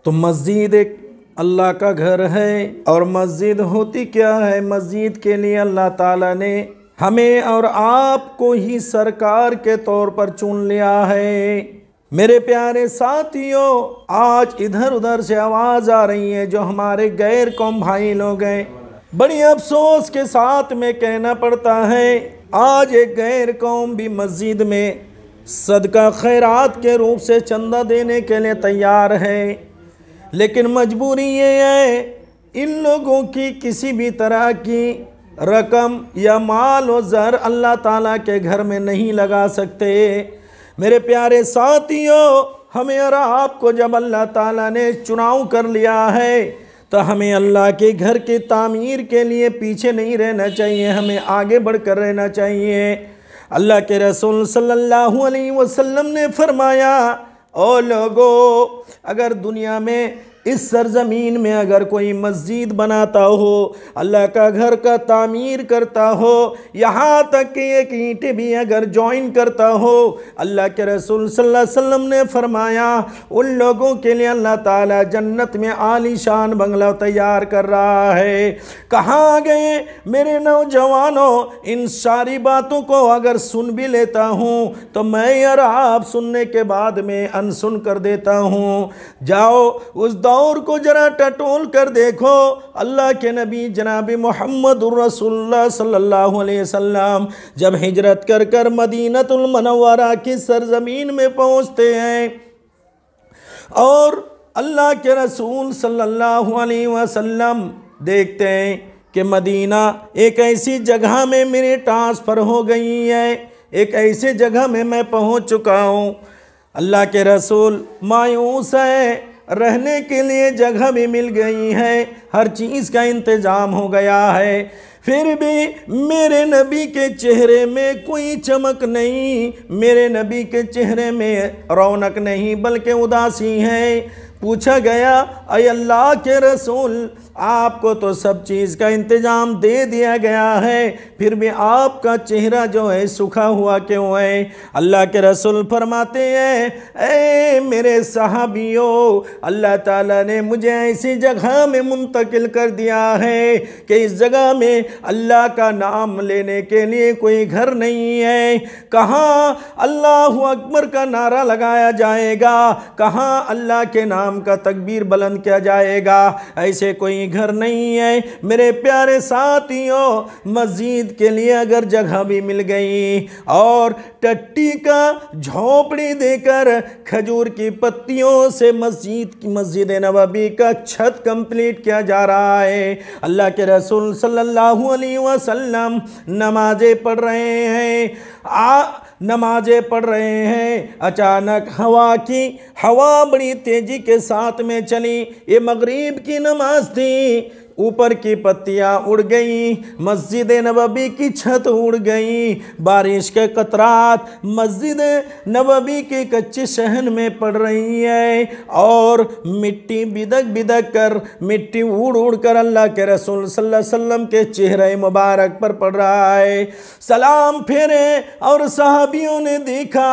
तो मस्जिद एक अल्लाह का घर है। और मस्जिद होती क्या है? मस्जिद के लिए अल्लाह ताला ने हमें और आपको ही सरकार के तौर पर चुन लिया है। मेरे प्यारे साथियों, आज इधर उधर से आवाज़ आ रही है जो हमारे गैर कौम भाई लोग हैं, बड़ी अफसोस के साथ में कहना पड़ता है, आज एक गैर कौम भी मस्जिद में सदका खैरात के रूप से चंदा देने के लिए तैयार है। लेकिन मजबूरी ये है, इन लोगों की किसी भी तरह की रकम या माल व ज़र अल्लाह ताला के घर में नहीं लगा सकते। मेरे प्यारे साथियों, हमें और आपको जब अल्लाह ताला ने चुनाव कर लिया है तो हमें अल्लाह के घर की तामीर के लिए पीछे नहीं रहना चाहिए, हमें आगे बढ़कर रहना चाहिए। अल्लाह के रसूल सल्लल्लाहु अलैहि वसल्लम ने फरमाया, ओ लोगों, अगर दुनिया में इस सरजमीन में अगर कोई मस्जिद बनाता हो, अल्लाह का घर का तामीर करता हो, यहाँ तक कि एक ईंटें भी अगर जॉइन करता हो, अल्लाह के रसूल सल्लल्लाहु अलैहि वसल्लम ने फरमाया उन लोगों के लिए अल्लाह ताला जन्नत में आलीशान बंगला तैयार कर रहा है। कहाँ गए मेरे नौजवानों? इन सारी बातों को अगर सुन भी लेता हूँ तो मैं यार आप सुनने के बाद में अनसुन कर देता हूँ। जाओ उस दौर को जरा टटोल कर देखो। अल्लाह के नबी जनाब मोहम्मदुर रसूलुल्लाह सल्लल्लाहु अलैहि वसल्लम जब हिजरत कर कर मदीनतुल मुनव्वरा की सरजमीन में पहुँचते हैं और अल्लाह के रसूल सल्लल्लाहु अलैहि वसल्लम देखते हैं कि मदीना एक ऐसी जगह में मेरी ट्रांसफ़र हो गई है, एक ऐसे जगह में मैं पहुंच चुका हूं। अल्लाह के रसूल मायूस है, रहने के लिए जगह भी मिल गई है, हर चीज़ का इंतज़ाम हो गया है, फिर भी मेरे नबी के चेहरे में कोई चमक नहीं, मेरे नबी के चेहरे में रौनक नहीं बल्कि उदासी है। पूछा गया, अय अल्लाह के रसूल, आपको तो सब चीज़ का इंतज़ाम दे दिया गया है, फिर भी आपका चेहरा जो है सूखा हुआ क्यों है? अल्लाह के रसूल फरमाते हैं, ए मेरे सहाबियों, अल्लाह ताला ने मुझे ऐसी जगह में मुंतकिल कर दिया है कि इस जगह में अल्लाह का नाम लेने के लिए कोई घर नहीं है। कहाँ अल्लाहु अकबर का नारा लगाया जाएगा, कहाँ अल्लाह के नाम का तकबीर बुलंद किया जाएगा, ऐसे कोई घर नहीं है। मेरे प्यारे साथियों, मस्जिद के लिए अगर जगह भी मिल गई और टट्टी का झोपड़ी देकर खजूर की पत्तियों से मस्जिद नबवी का छत कंप्लीट किया जा रहा है। अल्लाह के रसूल सल्लल्लाहु अलैहि वसल्लम नमाजें पढ़ रहे हैं, नमाजें पढ़ रहे हैं, अचानक हवा बड़ी तेजी के साथ में चली। ये मगरिब की नमाज थी, ऊपर की पत्तियां उड़ गई, मस्जिद नबवी की छत उड़ गई, बारिश के कतरात मस्जिद नबवी के कच्चे शहन में पड़ रही है और मिट्टी बिदक बिदक कर, मिट्टी उड़ उड़ कर अल्लाह के रसूल सल्लल्लाहु अलैहि वसल्लम के चेहरे मुबारक पर पड़ रहा है। सलाम फेरे और सहाबियों ने देखा,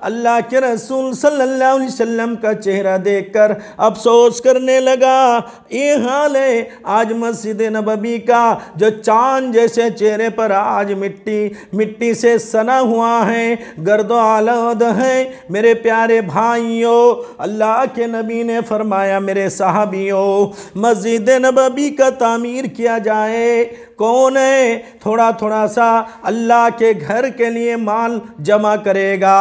अल्लाह के रसूल सल्लल्लाहु अलैहि वसल्लम का चेहरा देखकर अफसोस करने लगा, ये हाल है आज मस्जिद नबवी का, जो चांद जैसे चेहरे पर आज मिट्टी से सना हुआ है, गर्दो आलूद है। मेरे प्यारे भाइयों, अल्लाह के नबी ने फरमाया, मेरे सहाबियों, मस्जिद नबवी का तामीर किया जाए, कौन है थोड़ा थोड़ा सा अल्लाह के घर के लिए माल जमा करेगा?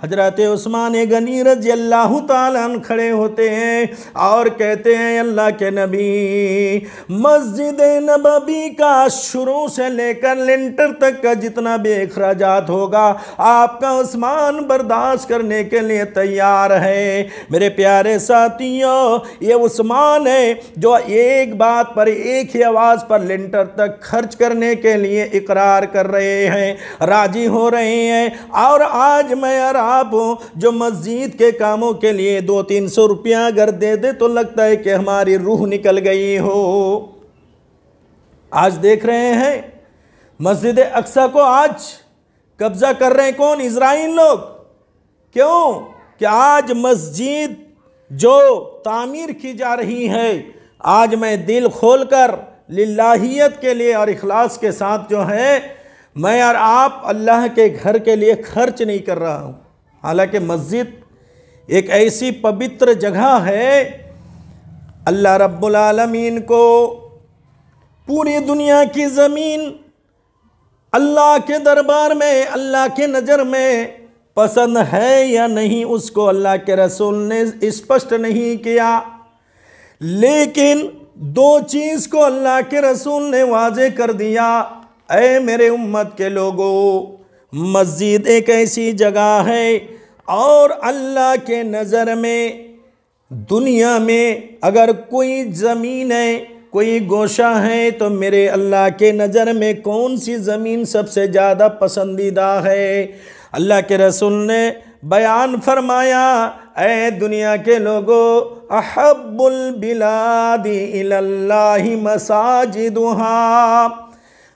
हजरत उस्मान गनी रज़ी अल्लाह ताला अन्हु खड़े होते हैं और कहते हैं, अल्लाह के नबी, मस्जिद नबवी का शुरू से लेकर लिंटर तक का जितना भी अखराजात होगा आपका उस्मान बर्दाश्त करने के लिए तैयार है। मेरे प्यारे साथियों, ये उस्मान है जो एक बात पर, एक ही आवाज़ पर लिंटर तक खर्च करने के लिए इकरार कर रहे हैं, राजी हो रहे हैं। और आज मैं और आप जो मस्जिद के कामों के लिए 200-300 रुपया अगर दे दे तो लगता है कि हमारी रूह निकल गई हो। आज देख रहे हैं मस्जिद अक्सा को आज कब्जा कर रहे हैं कौन? इजराइल लोग। क्यों? कि आज मस्जिद जो तामीर की जा रही है, आज मैं दिल खोलकर लिल्लाहियत के लिए और इखलास के साथ जो है मैं और आप अल्लाह के घर के लिए खर्च नहीं कर रहा हूँ। हालांकि मस्जिद एक ऐसी पवित्र जगह है, अल्लाह रब्बुल आलमीन को पूरी दुनिया की ज़मीन अल्लाह के दरबार में, अल्लाह के नज़र में पसंद है या नहीं, उसको अल्लाह के रसूल ने स्पष्ट नहीं किया। लेकिन दो चीज़ को अल्लाह के रसूल ने वाज़े कर दिया, ऐ मेरे उम्मत के लोगों, मस्जिद एक ऐसी जगह है और अल्लाह के नज़र में दुनिया में अगर कोई ज़मीन है, कोई गोशा है, तो मेरे अल्लाह के नज़र में कौन सी ज़मीन सबसे ज़्यादा पसंदीदा है। अल्लाह के रसूल ने बयान फरमाया, ऐ दुनिया के लोगों, अहब्बुल बिलादी इलल्लाहि मसाजिदुहा।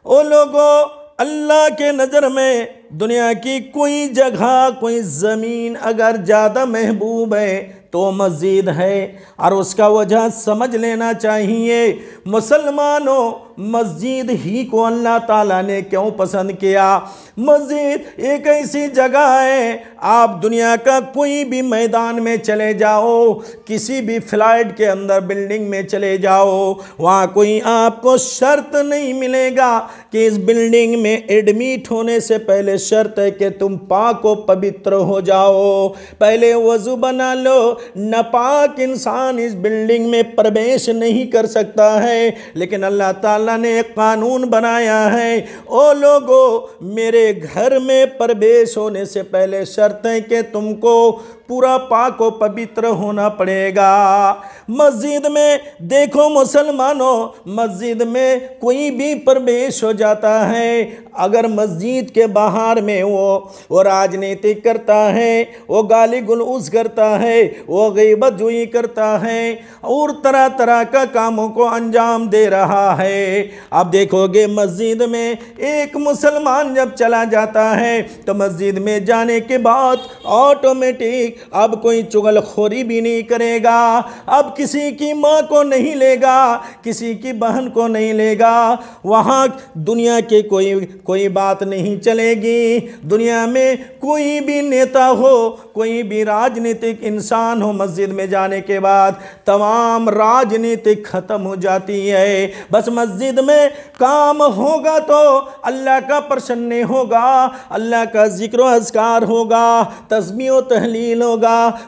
ओ लोगों, अल्लाह के नज़र में दुनिया की कोई जगह, कोई ज़मीन अगर ज़्यादा महबूब है तो मस्जिद है। और उसका वजह समझ लेना चाहिए। मुसलमानों, मस्जिद ही को अल्लाह ताला ने क्यों पसंद किया? मस्जिद एक ऐसी जगह है, आप दुनिया का कोई भी मैदान में चले जाओ, किसी भी फ्लाइट के अंदर बिल्डिंग में चले जाओ, वहाँ कोई आपको शर्त नहीं मिलेगा कि इस बिल्डिंग में एडमिट होने से पहले शर्त है कि तुम पाक व पवित्र हो जाओ, पहले वज़ू बना लो। नापाक इंसान इस बिल्डिंग में प्रवेश नहीं कर सकता है। लेकिन अल्लाह ताला ने एक कानून बनाया है, ओ लोगों, मेरे घर में प्रवेश होने से पहले शर्त है कि तुमको पूरा पाक व पवित्र होना पड़ेगा। मस्जिद में देखो मुसलमानों, मस्जिद में कोई भी प्रवेश हो जाता है, अगर मस्जिद के बाहर में वो राजनीतिक करता है, वो गाली गलौज करता है, वो गीबत जुई करता है और तरह तरह का कामों को अंजाम दे रहा है। अब देखोगे मस्जिद में एक मुसलमान जब चला जाता है तो मस्जिद में जाने के बाद ऑटोमेटिक अब कोई चुगलखोरी भी नहीं करेगा, अब किसी की माँ को नहीं लेगा, किसी की बहन को नहीं लेगा, वहाँ दुनिया के कोई बात नहीं चलेगी। दुनिया में कोई भी नेता हो, कोई भी राजनीतिक इंसान हो, मस्जिद में जाने के बाद तमाम राजनीतिक ख़त्म हो जाती है। बस मस्जिद में काम होगा तो अल्लाह का प्रसन्न होगा, अल्लाह का जिक्र अज़कार होगा, तस्बीह व तहलील होगा।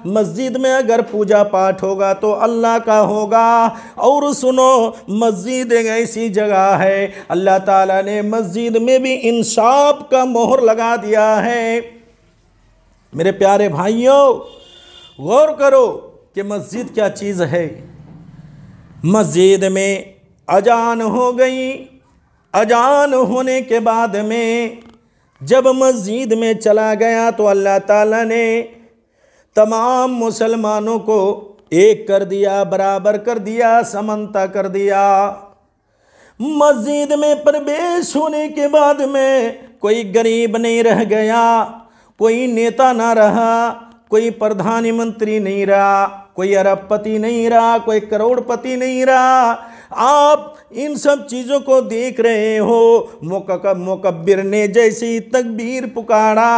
मस्जिद में अगर पूजा पाठ होगा तो अल्लाह का होगा। और सुनो, मस्जिद एक ऐसी जगह है, अल्लाह ताला ने मस्जिद में भी इंसाफ का मोहर लगा दिया है। मेरे प्यारे भाइयों, गौर करो कि मस्जिद क्या चीज़ है। मस्जिद में अजान हो गई, अजान होने के बाद में जब मस्जिद में चला गया तो अल्लाह ताला ने तमाम मुसलमानों को एक कर दिया, बराबर कर दिया, समानता कर दिया। मस्जिद में प्रवेश होने के बाद में कोई गरीब नहीं रह गया, कोई नेता ना रहा, कोई प्रधानमंत्री नहीं रहा, कोई अरबपति नहीं रहा, कोई करोड़पति नहीं रहा। आप इन सब चीज़ों को देख रहे हो। मुकब्बिर ने जैसी तकबीर पुकारा,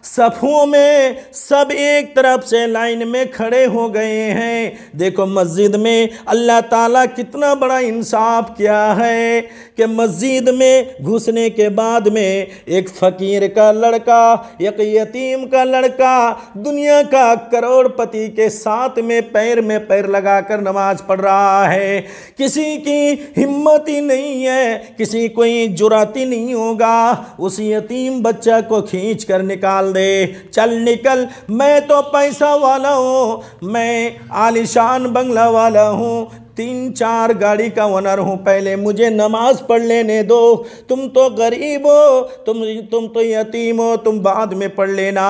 सफ़ों में सब एक तरफ से लाइन में खड़े हो गए हैं। देखो मस्जिद में अल्लाह ताला कितना बड़ा इंसाफ किया है कि मस्जिद में घुसने के बाद में एक फ़कीर का लड़का, एक यतीम का लड़का, दुनिया का करोड़पति के साथ में पैर लगाकर नमाज पढ़ रहा है। किसी की हिम्मत ही नहीं है, किसी कोई जुराती नहीं होगा उस यतीम बच्चा को खींच कर निकाल दे, चल निकल, मैं तो पैसा वाला हूँ, मैं आलिशान बंगला वाला हूँ, 3-4 गाड़ी का ओनर हूँ, पहले मुझे नमाज पढ़ लेने दो, तुम तो गरीब हो, तुम तो यतीम हो, तुम बाद में पढ़ लेना।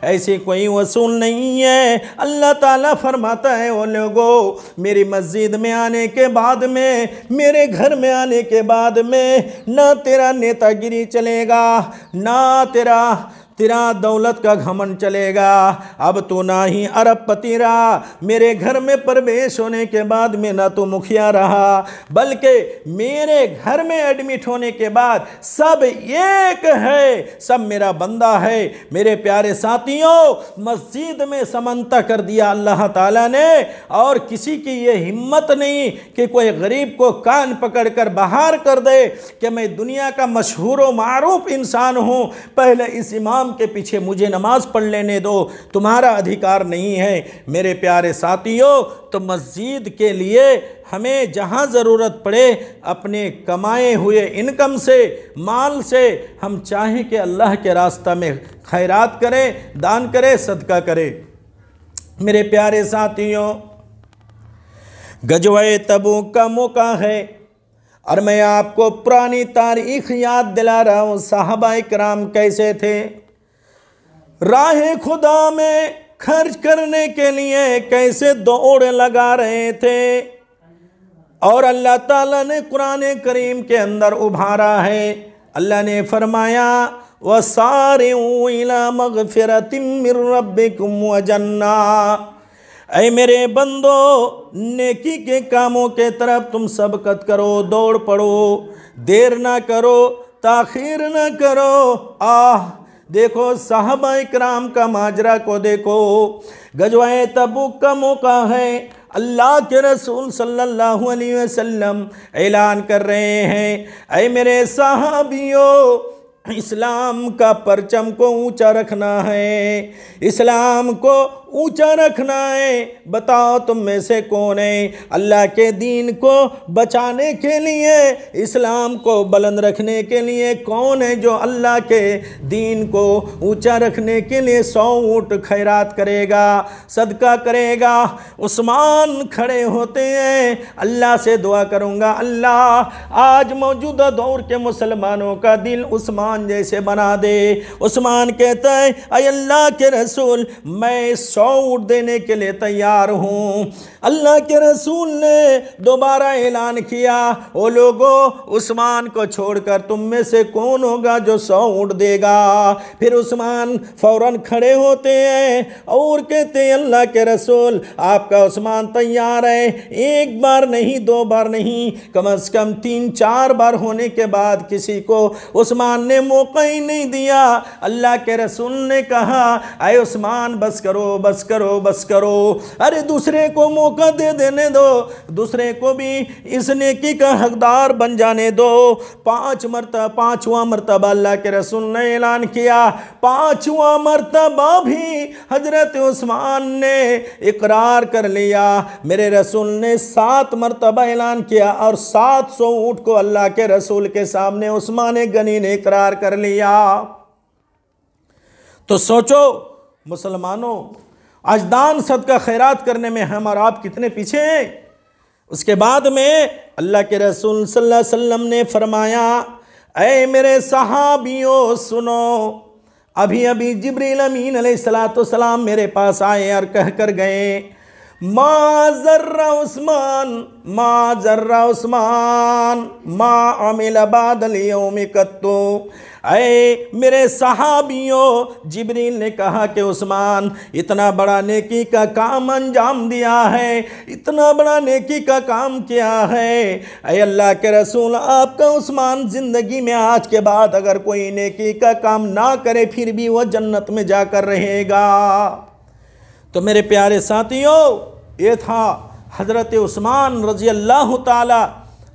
ऐसे कोई वसूल नहीं है। अल्लाह ताला फरमाता है, वो लोगों, मेरी मस्जिद में आने के बाद में, मेरे घर में आने के बाद में ना तेरा नेतागिरी चलेगा, ना तेरा तेरा दौलत का घमंड चलेगा। अब तो ना ही अरबपति रहा, मेरे घर में प्रवेश होने के बाद में ना तो मुखिया रहा, बल्कि मेरे घर में एडमिट होने के बाद सब एक है, सब मेरा बंदा है। मेरे प्यारे साथियों, मस्जिद में समानता कर दिया अल्लाह ताला ने, और किसी की ये हिम्मत नहीं कि कोई गरीब को कान पकड़कर बाहर कर दे कि मैं दुनिया का मशहूर व मारूफ इंसान हूं, पहले इस इमाम के पीछे मुझे नमाज पढ़ लेने दो। तुम्हारा अधिकार नहीं है। मेरे प्यारे साथियों, तो मस्जिद के लिए हमें जहां ज़रूरत पड़े अपने कमाए हुए इनकम से, माल से हम चाहें कि अल्लाह के रास्ता में खैरात करें, दान करें, सदका करें। मेरे प्यारे साथियों, गज़वे तबूक का मौका है और मैं आपको पुरानी तारीख याद दिला रहा हूँ। सहाबाए किराम कैसे थे, राह खुदा में खर्च करने के लिए कैसे दौड़ लगा रहे थे, और अल्लाह ताला ने कुरान करीम के अंदर उभारा है। अल्लाह ने फरमाया, वसारिऊ इला मगफिरतिम मिर रब्बिकुम व जन्ना। ऐ मेरे बंदो, नेकी के कामों के तरफ तुम सबकत करो, दौड़ पड़ो, देर ना करो, ताखीर ना करो। देखो साहबाए किराम का माजरा को देखो। गज़वे तबूक का मौका है, अल्लाह के रसूल सल्लल्लाहु अलैहि वसल्लम ऐलान कर रहे हैं, ऐ मेरे साहबियों, इस्लाम का परचम को ऊंचा रखना है, इस्लाम को ऊंचा रखना है। बताओ तुम में से कौन है अल्लाह के दीन को बचाने के लिए, इस्लाम को बुलंद रखने के लिए कौन है जो अल्लाह के दीन को ऊंचा रखने के लिए 100 ऊँट खैरात करेगा, सदका करेगा। उस्मान खड़े होते हैं, अल्लाह से दुआ करूँगा, अल्लाह आज मौजूदा दौर के मुसलमानों का दिल उस्मान जैसे बना दे। उस्मान कहता है, अय अल्लाह के रसूल, मैं 100 ऊँट देने के लिए तैयार हूँ। अल्लाह के रसूल ने दोबारा ऐलान किया, ओ लोगों, उस्मान को छोड़कर तुम में से कौन होगा जो 100 ऊँट देगा। फिर उस्मान फौरन खड़े होते हैं और कहते हैं, अल्लाह के रसूल, आपका उस्मान तैयार है। एक बार नहीं, 2 बार नहीं, कम से कम 3-4 बार होने के बाद किसी को उस्मान ने मौका ही नहीं दिया। अल्लाह के रसूल ने कहा, अय उस्मान, बस करो, बस करो, बस करो। अरे दूसरे को मौका दे देने दो, दूसरे को भी इस नेकी का हकदार बन जाने दो। 5वां मरतबा अल्लाह के रसूल ने ऐलान किया। 5वां मरतबा भी हजरत उस्मान ने इकरार कर लिया। मेरे रसूल ने 7 मरतबा ऐलान किया और 700 ऊँट को अल्लाह के रसूल के सामने उस्मान गनी ने इकरार कर लिया। तो सोचो मुसलमानों, आज दान सदका खैरात करने में हम और आप कितने पीछे हैं। उसके बाद में अल्लाह के रसूल सल्लल्लाहु अलैहि वसल्लम ने फरमाया, ऐ मेरे सहाबियों सुनो, अभी अभी जिब्रील अमीन अलैहिस्सलाम मेरे पास आए और कह कर गए, मा जर्रा उस्मान, मा जर्रा उस्मान, मा अमिल बादल यौम कत्तो। ऐ मेरे सहाबियों, जिब्रील ने कहा कि उस्मान इतना बड़ा नेकी का काम अंजाम दिया है, इतना बड़ा नेकी का काम किया है। ऐ अल्लाह के रसूल, आपका उस्मान ज़िंदगी में आज के बाद अगर कोई नेकी का काम ना करे फिर भी वह जन्नत में जाकर रहेगा। तो मेरे प्यारे साथियों, ये था हज़रत उस्मान रज़ी अल्लाह ताला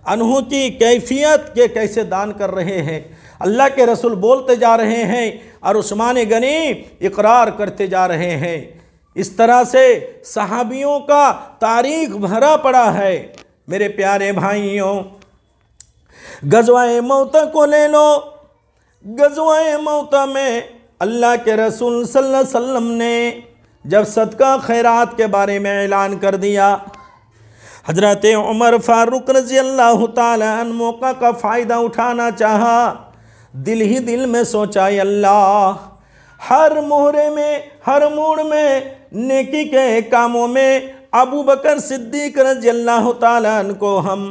अन्हु की कैफियत के कैसे दान कर रहे हैं। अल्लाह के रसूल बोलते जा रहे हैं और उस्मान गनी इकरार करते जा रहे हैं। इस तरह से सहाबियों का तारीख भरा पड़ा है। मेरे प्यारे भाइयों, गज़वाए मौता को ले लो। गज़वाए मौता में अल्लाह के रसूल सल्लल्लाहु अलैहि वसल्लम ने जब सदका खैरात के बारे में ऐलान कर दिया, हजरत उमर फारूक रज़ी अल्लाह ताला अन्हु मौका का फ़ायदा उठाना चाहा। दिल ही दिल में सोचा, अल्लाह हर मोहरे में, हर मोड़ में नेकी के कामों में अबू बकर सिद्दीक रज़ी अल्लाह ताला अन्हु को हम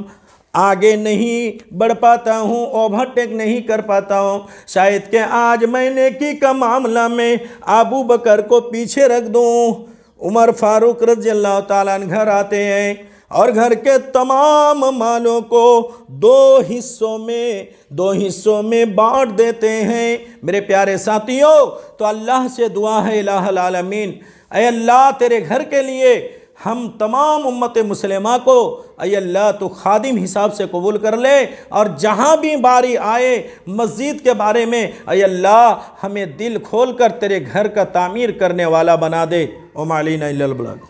आगे नहीं बढ़ पाता हूँ, ओवरटेक नहीं कर पाता हूँ। शायद कि आज मैं नेकी का मामला में अबू बकर को पीछे रख दूँ। उमर फारूक रज़ियल्लाहु ताला अन्हु घर आते हैं और घर के तमाम मालों को दो हिस्सों में बांट देते हैं। मेरे प्यारे साथियों, तो अल्लाह से दुआ है, इलाहुल आलमीन, ऐ अल्लाह तेरे घर के लिए हम तमाम उम्मत मुस्लिमा को ऐ अल्लाह तो खादिम हिसाब से कबूल कर ले, और जहाँ भी बारी आए मस्जिद के बारे में ऐ अल्लाह हमें दिल खोल कर तेरे घर का तामीर करने वाला बना दे। ओ मालीना इल्लल बलाग।